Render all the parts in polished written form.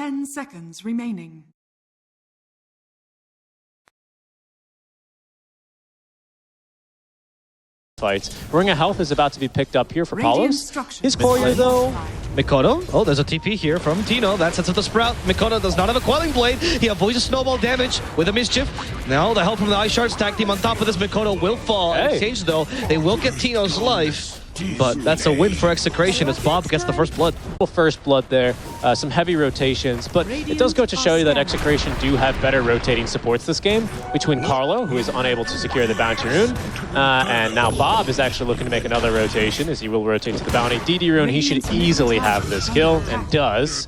10 seconds remaining. Fights. Ring of Health is about to be picked up here for Palos. His courier though. Mikoto. Oh, there's a TP here from Tino. That sets up the Sprout. Mikoto does not have a Quelling Blade. He avoids a snowball damage with a Mischief. Now the help from the Ice Shards tag team on top of this. Mikoto will fall. In exchange though, they will get Tino's life. But that's a win for Execration as Bob gets the first blood. First blood there, some heavy rotations, but it does go to show you that Execration do have better rotating supports this game between Carlo, who is unable to secure the bounty rune, and now Bob is actually looking to make another rotation as he will rotate to the bounty. DD rune, he should easily have this kill, and does.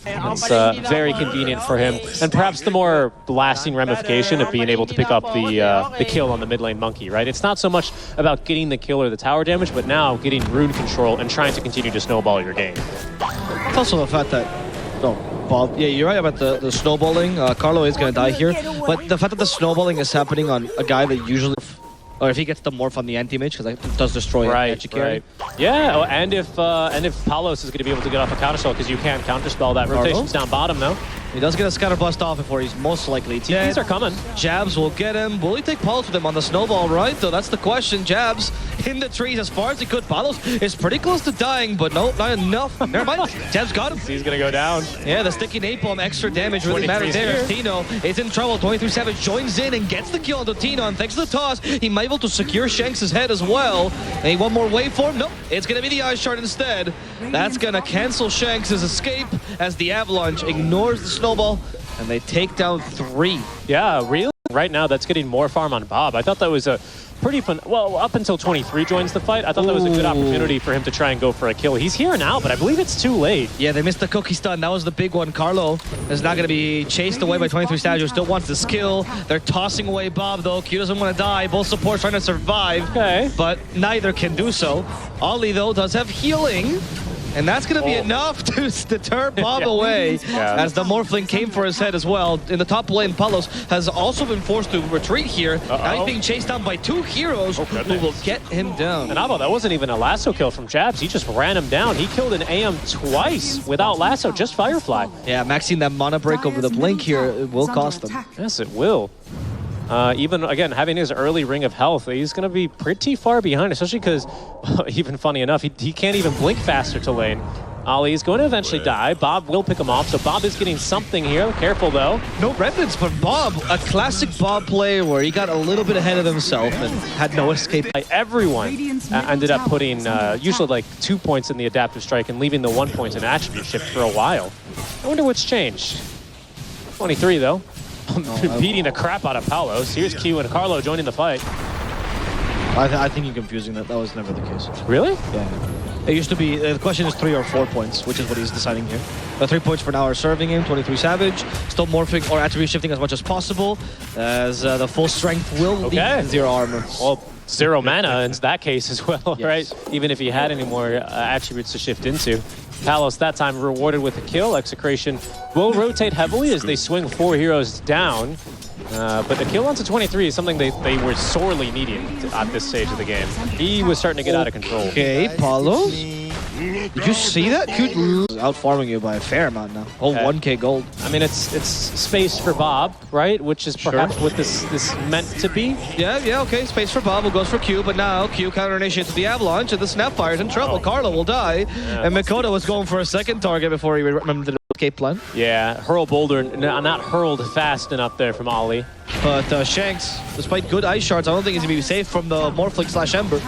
It's very convenient for him, and perhaps the more lasting ramification of being able to pick up the kill on the mid lane monkey, right? It's not so much about getting the kill or the tower damage, but now getting rune control and trying to continue to snowball your game. It's also the fact that, Bob, yeah, you're right about the snowballing. Carlo is going to die here, but the fact that the snowballing is happening on a guy that usually... Or if he gets the morph on the anti-mage, because it does destroy magic carry. Yeah, oh, and if Palos is going to be able to get off a counterspell, because you can't counterspell that. Rotation's down bottom now. He does get a scatter blast off before he's most likely dead. TPs are coming. Jabs will get him. Will he take Palos with him on the snowball, right? So that's the question. Jabs in the trees as far as he could. Palos is pretty close to dying, but no, not enough. Never mind. Jabs got him. He's going to go down. Yeah, the sticky napalm, extra damage really matters there. Tino is in trouble. 23 Savage joins in and gets the kill onto Tino, and thanks to the toss, he might be able to secure Shanks' head as well. And one more waveform. Nope, it's going to be the Ice Shard instead. That's going to cancel Shanks' escape as the Avalanche ignores the snowball, and they take down 3. Yeah, really? Right now, that's getting more farm on Bob. I thought that was a pretty fun... Well, up until 23 joins the fight, I thought that was a good opportunity for him to try and go for a kill. He's here now, but I believe it's too late. Yeah, they missed the cookie stun. That was the big one. Carlo is not going to be chased away by 23 Savage, who still wants this kill. They're tossing away Bob, though. Q doesn't want to die. Both supports trying to survive, but neither can do so. Ollie, though, does have healing. And that's going to be enough to deter Bob away, as the Morphling came for his head as well. In the top lane, Palos has also been forced to retreat here. Now he's being chased down by 2 heroes who will get him down. And Abo, that wasn't even a lasso kill from Jabs. He just ran him down. He killed an AM twice without lasso, just Firefly. Yeah, maxing that mana break over the blink here, it will cost them. Yes, it will. Even, again, having his early ring of health, he's going to be pretty far behind, especially because, even funny enough, he can't even blink faster to lane. Ollie is going to eventually die. Bob will pick him off, so Bob is getting something here. Careful, though. No remnants, but Bob, a classic Bob play where he got a little bit ahead of himself and had no escape. Everyone ended up putting usually like 2 points in the adaptive strike and leaving the 1 point in attribute shift for a while. I wonder what's changed. 23, though. Beating the crap out of Palos. Here's Q and Carlo joining the fight. I think you're confusing that. That was never the case. Really? Yeah. It used to be, the question is 3 or 4 points, which is what he's deciding here. The 3 points for now are serving him, 23 Savage, still morphing or attribute shifting as much as possible, as the full strength will lead 0 armor. Well, 0 mana in that case as well, right? Even if he had any more attributes to shift into. Palos that time rewarded with a kill. Execration will rotate heavily as they swing 4 heroes down. But the kill onto 23 is something they were sorely needing at this stage of the game. He was starting to get out of control. Okay, Palos. Did you see that? Cute out farming you by a fair amount now. Oh, 1k gold. I mean, it's space for Bob, right? Which is perhaps what this meant to be. Yeah, okay. Space for Bob, who goes for Q, but now Q counter-initiates the Avalanche, and the Snapfire's in trouble. Carlo will die, and Mikoto was going for a second target before he remembered the escape plan. Yeah, hurl boulder, not hurled fast enough there from Ollie. But Shanks, despite good ice shards, I don't think he's going to be safe from the Morphling / Ember.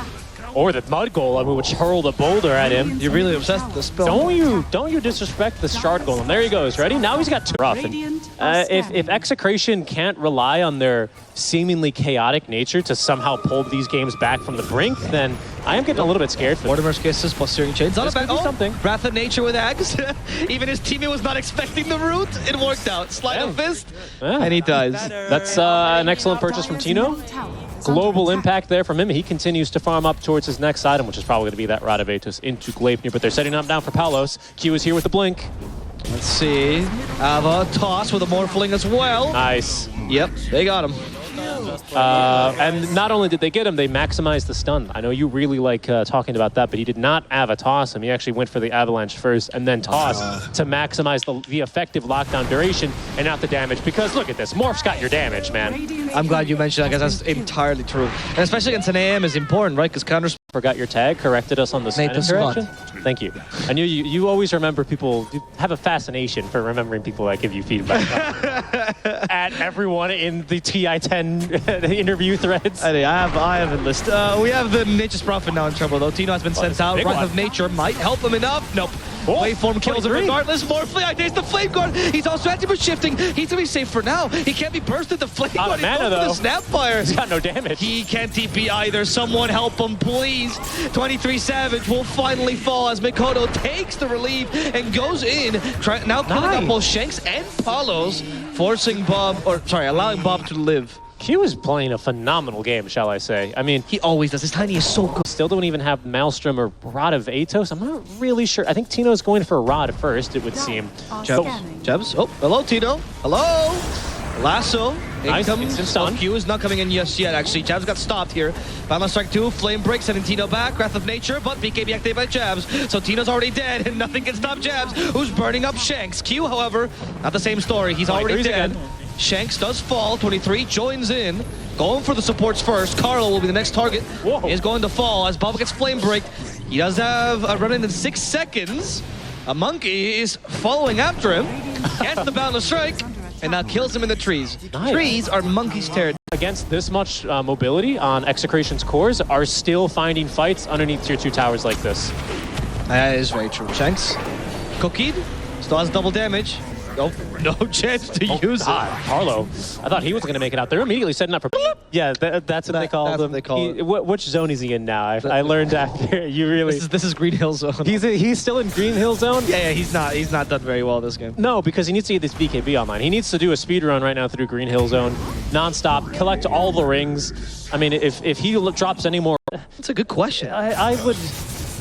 Or the Mud Golem, which hurled a boulder at him. You're really obsessed with the spell. Don't you disrespect the Shard Golem. There he goes. Ready? Now he's got 2 rough. And, if Execration can't rely on their seemingly chaotic nature to somehow pull these games back from the brink, then I am getting a little bit scared for them. Mortimer's Kisses plus Searing Chains. Not a bad something. Wrath of Nature with Axe. Even his teammate was not expecting the root. It worked out. Slide of Fist, and he dies. That's an excellent purchase from Tino. Global impact there from him. He continues to farm up towards his next item, which is probably going to be that Rod of Atos into Gleipnir, but they're setting up down for Palos. Q is here with the blink. Let's see. Ava toss with a Morphling as well. Nice. Yep, they got him. And not only did they get him, they maximized the stun. I know you really like talking about that, but he did not toss him. He actually went for the avalanche first and then toss to maximize the effective lockdown duration and not the damage. Because look at this, Morph's got your damage, man. I'm glad you mentioned that, because that's entirely true. And especially against an AM is important, right? Because counters... Forgot your tag, corrected us on the sign correction. Thank you. I knew you always remember people. You have a fascination for remembering people that give you feedback. At everyone in the TI10 interview threads. I have enlisted. We have the Nature's Prophet now in trouble, though. Tino has been sent out. Wrath of Nature might help him enough. Nope. Waveform kills him regardless. More I taste the Flame Guard. He's also active for shifting. He's gonna be safe for now. He can't be bursted. The Flame Guard. He's going for the Snapfire. He's got no damage. He can't TP either. Someone help him, please. 23 Savage will finally fall as Mikoto takes the relief and goes in. Now killing up both Shanks and Palos, forcing Bob, allowing Bob to live. He was playing a phenomenal game, shall I say. I mean, he always does. His Tiny is so good. Still don't even have Maelstrom or Rod of Atos. I'm not really sure. I think Tino's going for Rod first, it would seem. Jebs. Oh, hello, Tino. Hello. Lasso. Nice. Instant stun. Q is not coming in just yet, actually. Jabs got stopped here. Bound on strike 2. Flame Break sending Tino back. Wrath of Nature, but BKB activated by Jabs. So Tino's already dead, and nothing can stop Jabs, who's burning up Shanks. Q, however, not the same story. He's already dead. Shanks does fall. 23 joins in. Going for the supports first. Carlo will be the next target. He is going to fall as Bob gets Flame Break. He does have a run in 6 seconds. A monkey is following after him. Gets the boundless strike. And now kills him in the trees. Trees are monkeys' territory. Against this much mobility on Execration's cores are still finding fights underneath tier 2 towers like this. That is very true. Shanks, cookied, still has double damage. Nope, no chance to use it. Carlo, I thought he was going to make it out. They're immediately setting up for... Yeah, that's what they call them. Which zone is he in now? I learned after you really... This is Green Hill Zone. He's still in Green Hill Zone? Yeah, he's not done very well this game. No, because he needs to get this BKB online. He needs to do a speed run right now through Green Hill Zone, non-stop, collect all the rings. I mean, if he drops any more... That's a good question. I would...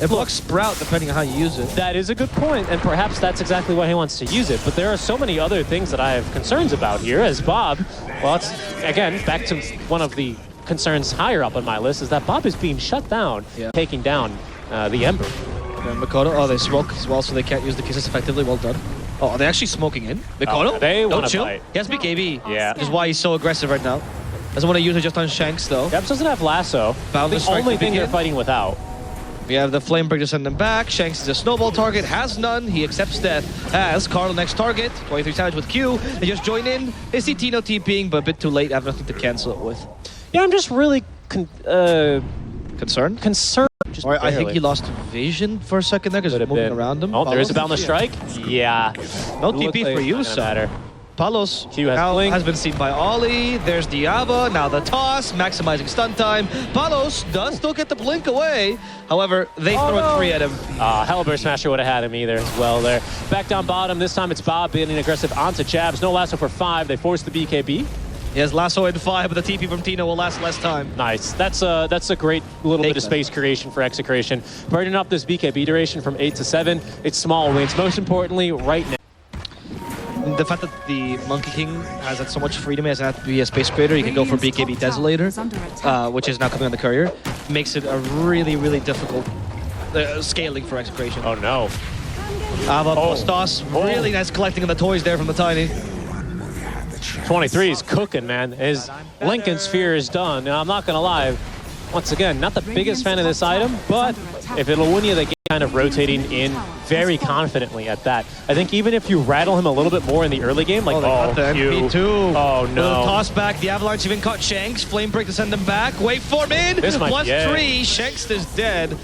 It looks Sprout depending on how you use it. That is a good point, and perhaps that's exactly why he wants to use it. But there are so many other things that I have concerns about here as Bob. Well, it's, again, back to one of the concerns higher up on my list, is that Bob is being shut down, taking down the Ember. And Mikoto, they smoke as well, so they can't use the kisses effectively. Well done. Oh, are they actually smoking in? Mikoto? They want to fight. He has BKB. Yeah. Which is why he's so aggressive right now. Doesn't want to use it just on Shanks, though. Jebs doesn't have Lasso. The only thing they're fighting without. We have the Flame Break to send them back. Shanks is a snowball target, has none. He accepts death as Carl next target. 23 Savage with Q. They just join in. They see Tino TPing, but a bit too late. I have nothing to cancel it with. Yeah, I'm just really concerned. I think he lost vision for a second there because he's moving around him. Oh, there is a boundless strike. Yeah. No TP for you, sir. Palos has been seen by Ollie. There's Diava. Now the toss, maximizing stun time. Palos does still get the blink away. However, they throw 3 at him. Hellbear Smasher would have had him either as well there. Back down bottom. This time it's Bob being aggressive onto Jabs. No lasso for 5. They force the BKB. He has lasso in 5, but the TP from Tino will last less time. Nice. That's a great little bit of space creation for Execration. Burning up this BKB duration from 8 to 7. It's small wins. Most importantly, right now. The fact that the Monkey King has had so much freedom, he doesn't have to be a space creator, he can go for BKB Desolator, which is now coming on the courier, makes it a really, really difficult scaling for Execration. Oh no. Ava Postos, really nice collecting of the toys there from the Tiny. 23 is cooking, man. His Lincoln Sphere is done. Now, I'm not going to lie. Once again, not the biggest fan of this item, but if it'll win you the game, kind of rotating in very confidently at that. I think even if you rattle him a little bit more in the early game, like, MP2. Oh, no. Toss back. The Avalanche even caught Shanks. Flame Break to send him back. Waveform in. This might plus 3. Shanks is dead.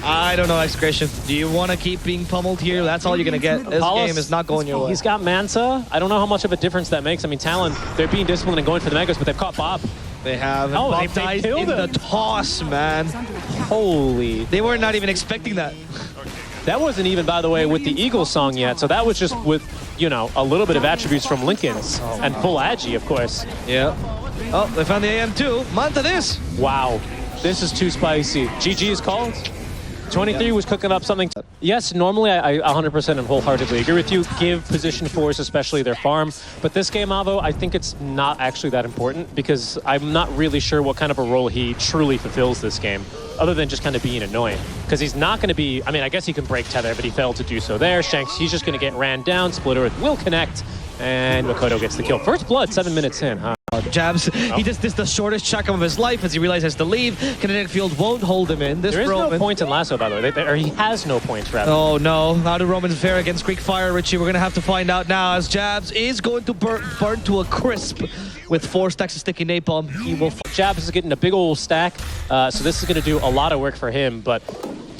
I don't know, Execration. Do you want to keep being pummeled here? That's all you're going to get. This game is not going your way. He's got Manta. I don't know how much of a difference that makes. I mean, Talon, they're being disciplined and going for the Megas, but they've caught Bob. They have. Oh, Bob died in the toss, man. Holy. They were not even expecting that. That wasn't even, by the way, with the Eagle song yet. So that was just with, you know, a little bit of attributes from Lincoln's and full Agi, of course. Yeah. Oh, they found the AM too. Manta this. Wow. This is too spicy. GG is called. 23 was cooking up something. Yes, normally I 100% and wholeheartedly agree with you. Give position fours, especially their farm. But this game, Avo, I think it's not actually that important because I'm not really sure what kind of a role he truly fulfills this game, other than just kind of being annoying. Because he's not going to be, I mean, I guess he can break tether, but he failed to do so there. Shanks, he's just going to get ran down. Split Earth will connect, and Makoto gets the kill. First blood, 7 minutes in, huh? Jabs, he just did the shortest check of his life as he realizes to leave. Kinetic Field won't hold him in. There is no point in Lasso, by the way. Or he has no points, rather. Oh no, how do Romans fare against Greek Fire, Richie? We're going to have to find out now as Jabs is going to burn to a crisp with 4 stacks of sticky napalm. He will... Jabs is getting a big old stack, so this is going to do a lot of work for him, but...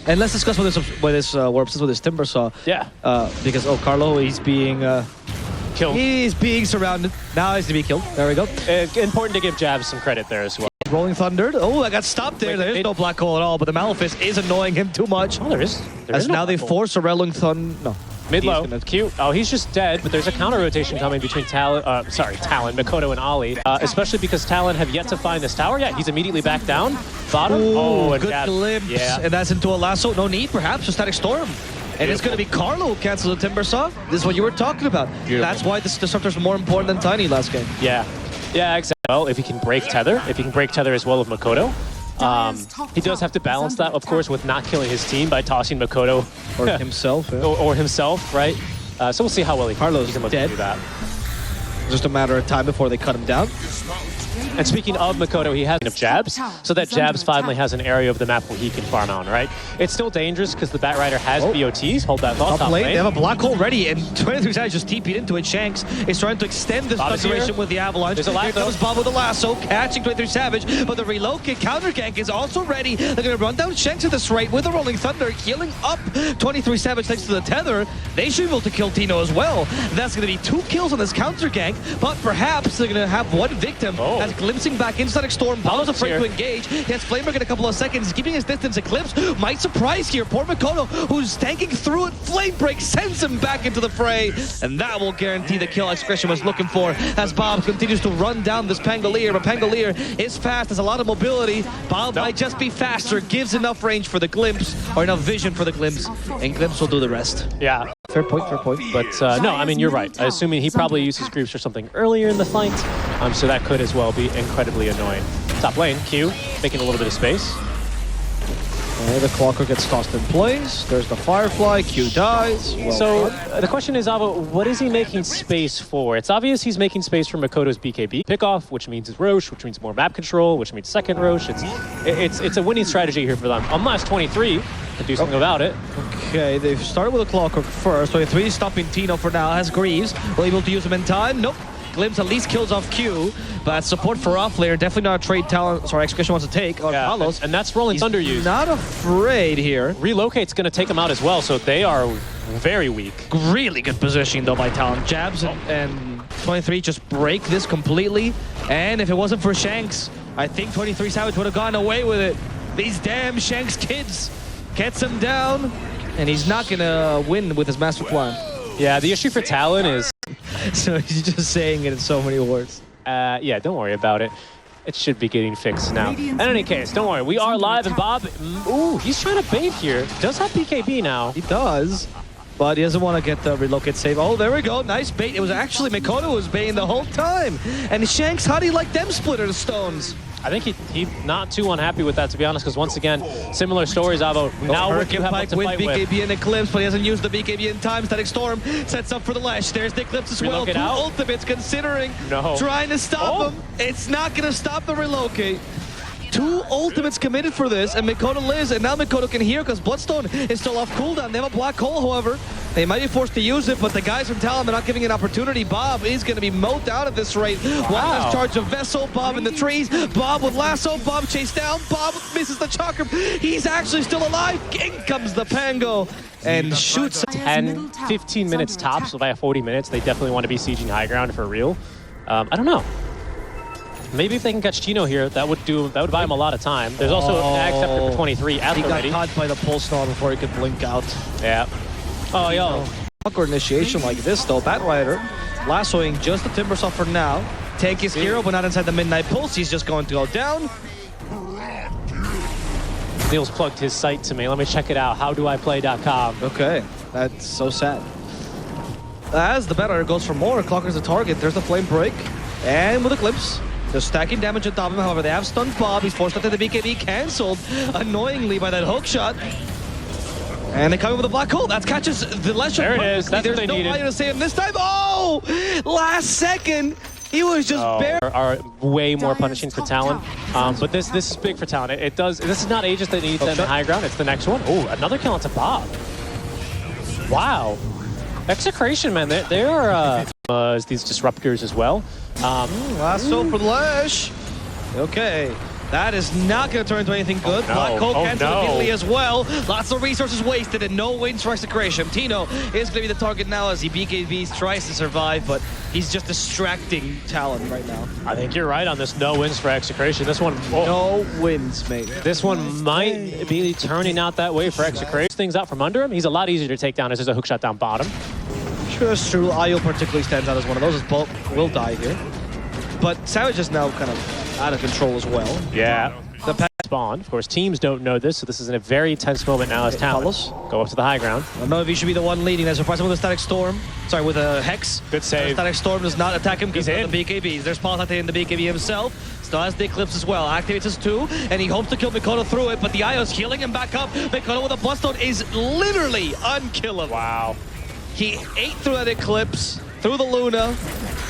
And let's discuss what this warps with this Timber Saw. Yeah. Because, Carlo, he's being... killed. He's being surrounded. Now he's to be killed. There we go. Important to give Jabs some credit there as well. Rolling Thundered. Oh, I got stopped there. There's no black hole at all, but the Malefice is annoying him too much. Oh, there is. As now they force a Rolling Thunder. No. Mid-low. Cute. Oh, he's just dead, but there's a counter rotation coming between Talon, Makoto and Ali. Especially because Talon have yet to find this tower. Yeah, he's immediately back down. Bottom. Ooh, and good Jabs. glimpse. Yeah. And that's into a lasso. No need, perhaps, for Static Storm. And it's going to be Carlo who cancels the Timber Saw. This is what you were talking about. Beautiful. That's why this Disruptor's more important than Tiny last game. Yeah. Yeah, exactly. Well, if he can break tether, as well with Makoto, he does have to balance that, of course, with not killing his team by tossing Makoto. Or himself. Yeah. Or himself, right? So we'll see how well he can look dead. to do that. Just a matter of time before they cut him down. And speaking of Makoto, he has enough Jabs, so that Jabs finally has an area of the map where he can farm out, right? It's still dangerous because the Batrider has BOTs. Hold that thought. Top lane. They have a black hole ready, and 23 Savage just TP'd into it. Shanks is trying to extend this duration with the Avalanche. There's a lag, Here comes Bob with the lasso, catching 23 Savage, but the relocate counter gank is also ready. They're going to run down Shanks at this rate with the Rolling Thunder, healing up 23 Savage thanks to the tether. They should be able to kill Tino as well. That's going to be 2 kills on this counter gank, but perhaps they're going to have 1 victim as glimpsing back into Static Storm. Paolo's afraid to engage. He has Flamer in a couple of seconds, keeping his distance. Eclipse might surprise here. Poor Makoto, who's tanking through it. Flame Break sends him back into the fray, and that will guarantee the kill EXCRATION was looking for as Bob continues to run down this Pangolier. But Pangolier is fast, has a lot of mobility. Bob might just be faster, gives enough range for the glimpse, or enough vision for the glimpse, and glimpse will do the rest. Yeah. Fair point, fair point. But no, I mean, you're right. Assuming he probably uses Groups or something earlier in the fight, so that could as well be incredibly annoying. Top lane, Q, making a little bit of space. The Clocker gets tossed in place. There's the Firefly. Q dies. Well the question is, Avo, what is he making space for? It's obvious he's making space for Makoto's BKB pickoff, which means it's Roche, which means more map control, which means second Roche. It's a winning strategy here for them. Unless 23 can do something about it. Okay, they've started with a Clockwork first. 23 stopping Tino for now. Has Greaves. Will able to use him in time? Nope. Glimpse at least kills off Q, but support for off layer, definitely not a trade talent. Sorry, EXCRATION wants to take on Palos. And that's Rolling Thunder use. Not afraid here. Relocate's going to take him out as well, so they are very weak. Really good positioning though by Talon. Jabs and 23 just break this completely. And if it wasn't for Shanks, I think 23 Savage would have gone away with it. These damn Shanks kids gets him down, and he's not going to win with his master plan. Yeah, the issue for Talon is... So he's just saying it in so many words. Yeah, don't worry about it. It should be getting fixed now. In any case, don't worry. We are live, and Bob... Ooh, he's trying to bait here. Does have BKB now. He does, but he doesn't want to get the relocate save. Oh, there we go. Nice bait. It was actually Makoto who was baiting the whole time. And Shanks, how do you like them splitter the stones? I think he's not too unhappy with that, to be honest, because once again, similar stories about now what you have to fight with. BKB and Eclipse, but he hasn't used the BKB in time. Static Storm sets up for the Lash. There's the Eclipse as well. 2 ultimates considering trying to stop him. It's not going to stop the relocate. 2 ultimates committed for this, and Makoto lives, and now Makoto can hear because Bloodstone is still off cooldown. They have a black hole, however. They might be forced to use it, but the guys from Talon are not giving an opportunity. Bob is going to be mowed out at this rate. One last charge of Vessel, Bob in the trees, Bob with lasso, Bob chased down, Bob misses the chakra. He's actually still alive. In comes the Pango and shoots. 10, 15 minutes tops, so by 40 minutes, they definitely want to be sieging high ground for real. I don't know. Maybe if they can catch Tino here, that would buy him a lot of time. There's also an ag scepter for 23 at the ready. He got caught by the pulse star before he could blink out. Yeah. Oh, yo. Awkward initiation like this, though. Batrider lassoing just the Timber Saw for now. Tank his hero, but not inside the Midnight Pulse. He's just going to go down. Neil's plugged his site to me. Let me check it out. HowDoIPlay.com. Okay, that's so sad. As the batter goes for more, Clocker's the target. There's the flame break. And with a glimpse, they're stacking damage on top of him. However, they have stunned Bob. He's forced into the BKB, cancelled annoyingly by that hook shot. And they come in with a black hole. That catches the Lesh. There it is. That's There's what they no needed. value to save him this time. Oh! Last second, he was just bare. Are way more punishing for Talon. But this is big for Talon. It does. This is not Aegis that needs in the high ground. It's the next one. Oh, another kill onto Bob. Wow. Execration, man. They are these disruptors as well. Lasso for Lesh. Okay. That is not going to turn into anything good. Black Hole cancelled immediately as well. Lots of resources wasted and no wins for Execration. Tino is going to be the target now as he BKBs, tries to survive, but he's just distracting Talon right now. I think you're right on this. No wins for Execration. This one, no wins, mate. This one might be turning out that way for Execration. Things out from under him. He's a lot easier to take down as there's a hook shot down bottom. Sure, it's true. Io particularly stands out as one of those. As Bulk will die here. But Savage is now kind of out of control as well. Yeah. The pass spawn. Of course, teams don't know this, so this is in a very tense moment now as Talon go up to the high ground. I don't know if he should be the one leading. That's surprising with a Static Storm. Sorry, with a Hex. Good save. Static Storm does not attack him because He's of the BKBs. There's Paul in the BKB himself. Still has the Eclipse as well. Activates his 2, and he hopes to kill Mikoto through it, but the Io's healing him back up. Mikoto with a Bloodstone is literally unkillable. Wow. He ate through that Eclipse, through the Luna.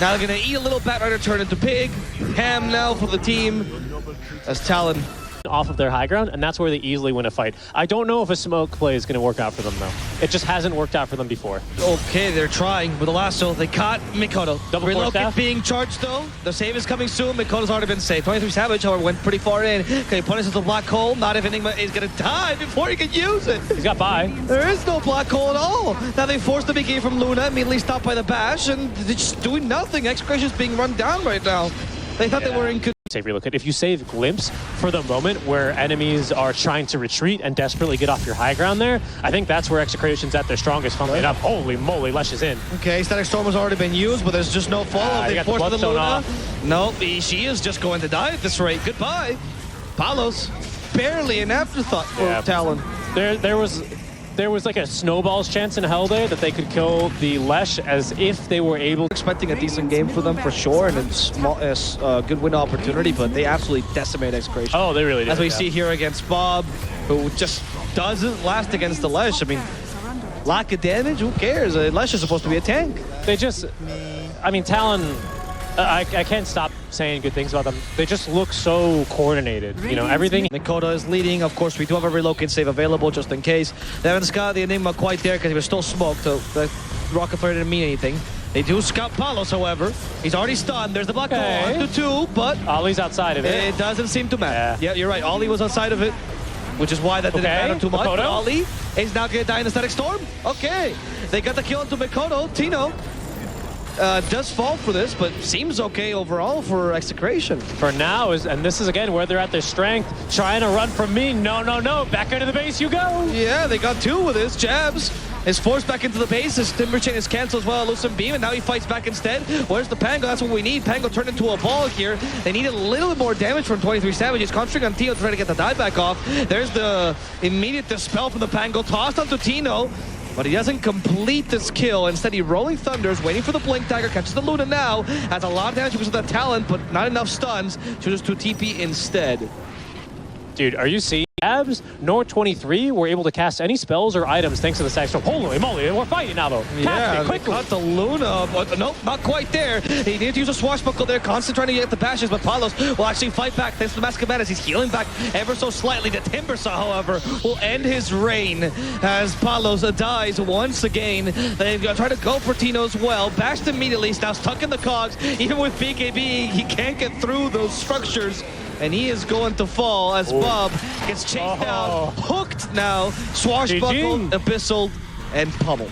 Now they're going to eat a little Bat Rider, turn into Pig. Ham now for the team as Talon off of their high ground, and that's where they easily win a fight. I don't know if a smoke play is going to work out for them, though. It just hasn't worked out for them before. Okay, they're trying with the lasso. They caught Mikoto. Double Relocate being charged, though. The save is coming soon. Mikoto's already been saved. 23 Savage, however, went pretty far in. Okay, punishes the black hole. Not if Enigma is going to die before he can use it. He's got by. There is no black hole at all. Now they forced the BKB from Luna, immediately stopped by the bash, and they're just doing nothing. Execration's being run down right now. They thought they were in good. Save relocate. If you save Glimpse for the moment where enemies are trying to retreat and desperately get off your high ground there, I think that's where Execration's at their strongest. Funnily enough. Holy moly, Lesh is in. Okay, Static Storm has already been used, but there's just no follow-up. They forced the Luna. Off. Nope, she is just going to die at this rate. Goodbye. Palos, barely an afterthought for Talon. There was like a snowball's chance in hell there that they could kill the Lesh as if they were able. Expecting a decent game for them for sure, and a good win opportunity, but they absolutely decimate Execration. Oh, they really did. As we see here against Bob, who just doesn't last against the Lesh. I mean, lack of damage, who cares? Lesh is supposed to be a tank. They just, I mean, Talon, I can't stop saying good things about them. They just look so coordinated, you know, everything. Mikoto is leading. Of course, we do have a relocate save available just in case. They haven't got the Enigma quite there because he was still smoked, so the rocket flare didn't mean anything. They do scout Palos, however. He's already stunned. There's the black hole onto 2, but Ollie's outside of it. It doesn't seem to matter. Yeah, you're right. Ollie was outside of it, which is why that didn't matter too much. But Ollie is now going to die in the Static Storm. Okay, they got the kill into Mikoto. Tino does fall for this, but seems okay overall for Execration. For now, and this is again where they're at their strength. Trying to run from me. No. Back into the base you go. Yeah, they got 2 with his jabs. Is forced back into the base. His Timber Chain is canceled as well. Lucent Beam, and now he fights back instead. Where's the Pango? That's what we need. Pango turned into a ball here. They need a little bit more damage from 23 Savage. He's concentrating on Tino to try to get the die back off. There's the immediate dispel from the Pango. Tossed onto Tino. But he doesn't complete this kill. Instead, he Rolling Thunders, waiting for the Blink Dagger, catches the Luna now, has a lot of damage because of that talent, but not enough stuns. Chooses to TP instead. Dude, are you seeing? Abs, nor 23 were able to cast any spells or items thanks to the Static Storm. Holy moly, we're fighting now though. Yeah, quickly. Got the Luna, but nope, not quite there. He needed to use a swashbuckle there, constantly trying to get the bashes, but Palos will actually fight back thanks to the Mask of Madness. He's healing back ever so slightly. The Timbersaw, however, will end his reign as Palos dies once again. They try to go for Tino as well. Bashed immediately, he's now stuck in the cogs. Even with BKB, he can't get through those structures. And he is going to fall as Bob gets chased down, hooked now, swashbuckled, abyssal, and pummeled.